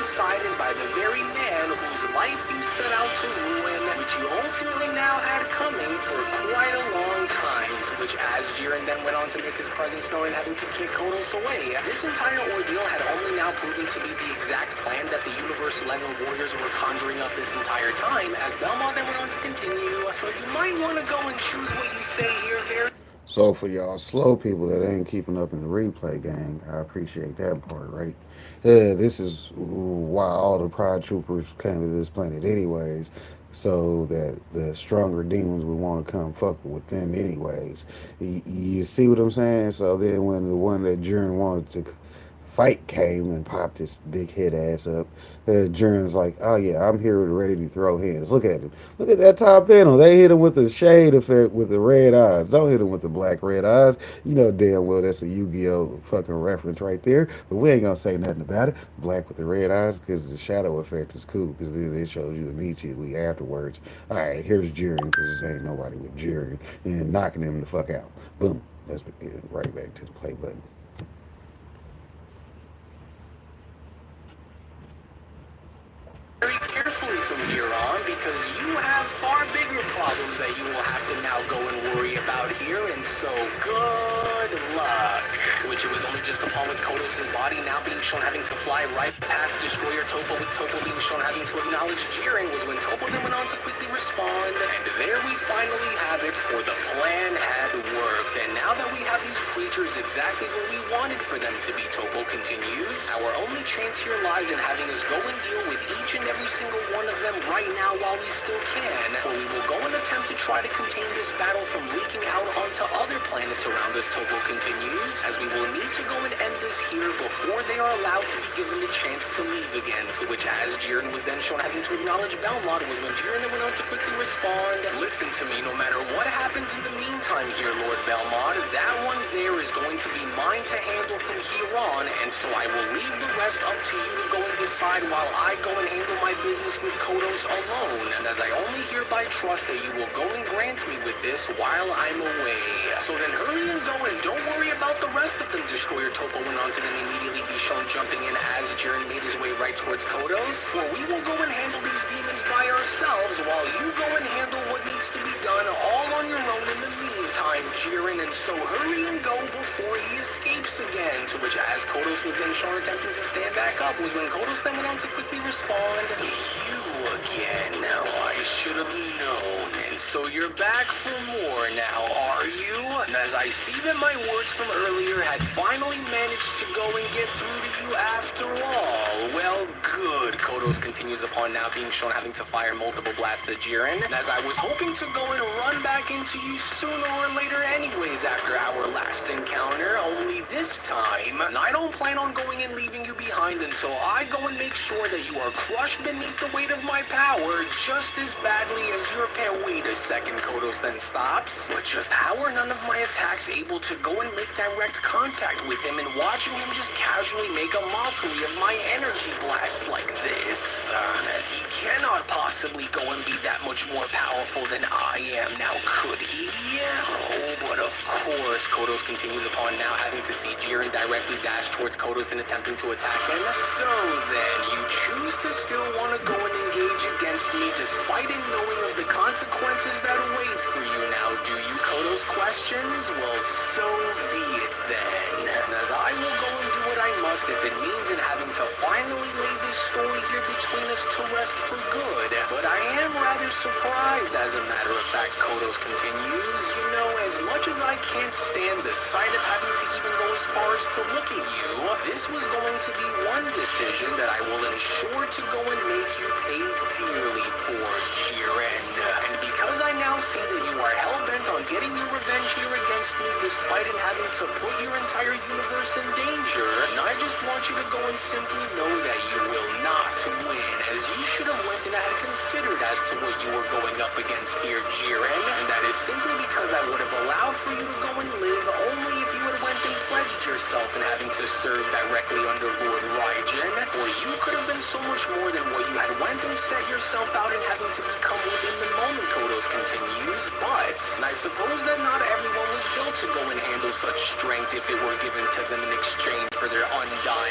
decided by the very man whose life you set out to ruin, which you ultimately now had coming for quite a long time, to which as Jiren then went on to make his presence known and having to kick Kodos away, this entire ordeal had only now proven to be the exact plan that the Universe 11 warriors were conjuring up this entire time, as Belmont then went on to continue, so you might want to go and choose what you say here very... So for y'all slow people that ain't keeping up in the replay gang, I appreciate that part, right? Yeah, this is why all the Pride Troopers came to this planet anyways, so that the stronger demons would want to come fuck with them anyways. You see what I'm saying? So then when the one that Jiren wanted to fight came and popped his big head ass up, Jiren's like, oh yeah, I'm here ready to throw hands. Look at him. Look at that top panel. They hit him with the shade effect with the red eyes. Don't hit him with the black red eyes. You know damn well that's a Yu-Gi-Oh fucking reference right there. But we ain't gonna say nothing about it. Black with the red eyes, because the shadow effect is cool, because then it shows you immediately afterwards. Alright, here's Jiren, because there ain't nobody with Jiren, and knocking him the fuck out. Boom. Let's get right back to the play button. very carefully from here on, because you have far bigger problems that you will have to now go and worry about here, and so good luck. To which it was only just upon with Kodos' body now being shown having to fly right past Destroyer Topo, with Topo being shown having to acknowledge Jiren, was when Topo then went on to quickly respond, and there we finally have it, for the plan had worked, and now that we have these creatures exactly where we wanted for them to be, Topo continues, our only chance here lies in having us go and deal with each and every single one of them right now while we still can, for we will go and attempt to try to contain this battle from leaking out onto other planets around us, Topo continues, as we will need to go and end this here before they are allowed to be given the chance to leave again, to which as Jiren was then shown having to acknowledge Belmont, was when Jiren then went on to quickly respond, listen to me, no matter what happens in the meantime here, Lord Belmont, that one there is going to be mine to handle from here on, and so I will leave the rest up to you to go and decide while I go and handle my business with Kodos alone, and as I only hereby trust that you will go and grant me with this while I'm away. So then hurry and go, and don't worry about the rest of them. Destroyer Topo went on to then immediately be shown jumping in as Jiren made his way right towards Kodos, for we will go and handle these demons by ourselves while you go and handle what needs to be done all on your own in the meantime, Jiren, and so hurry and go before he escapes again, to which as Kodos was then shown attempting to stand back up, was when Kodos then went on to quickly respond, you again, I should have known, and so you're back for more now, are you? And as I see that my words from earlier had finally managed to go and get through to you after all, well, good. Kodos continues upon now being shown having to fire multiple blasts at Jiren, and as I was hoping to go and run back into you sooner or later anyways after our last encounter, only this time, I don't plan on going and leaving you behind until I go and make sure that you are crushed beneath the weight of my power just as badly as your pet. Wait a second, Kodos then stops, but just how are none of my attacks able to go and make direct contact with him, and watching him just casually make a mockery of my energy blast like this, as he cannot possibly go and be that much more powerful than I am now, could he? Oh, but of course, Kodos continues upon now having to see Jiren directly dash towards Kodos and attempting to attack him. So then, you choose to still want to go and engage against me despite it knowing of the consequences that await for you now, do you, Kodos questions? Well, so be it then. And as I will go and do what I must if it means in having to finally lay this story here between us to rest for good. But I am rather surprised, as a matter of fact, Kodos continues. You know, as much as I can't stand the sight of having to even go as far as to look at you, this was going to be one decision that I will ensure to go and make you pay dearly for, Jiren. And because I now see that you are hell-bent on getting your revenge here against me despite it having to put your entire universe in danger, and I just want you to go and simply know that you will not win, as you should have went and had considered as to what you were going up against here, Jiren, and that is simply because I would have allowed for you to go and live only if you had went and pledged yourself in having to serve directly under Lord Raijin, for you could have been so much more than what you had went and set yourself out in having to become within the moment, Kodos continues, but I suppose that not everyone was built to go and handle such strength if it were given to them in exchange for their undying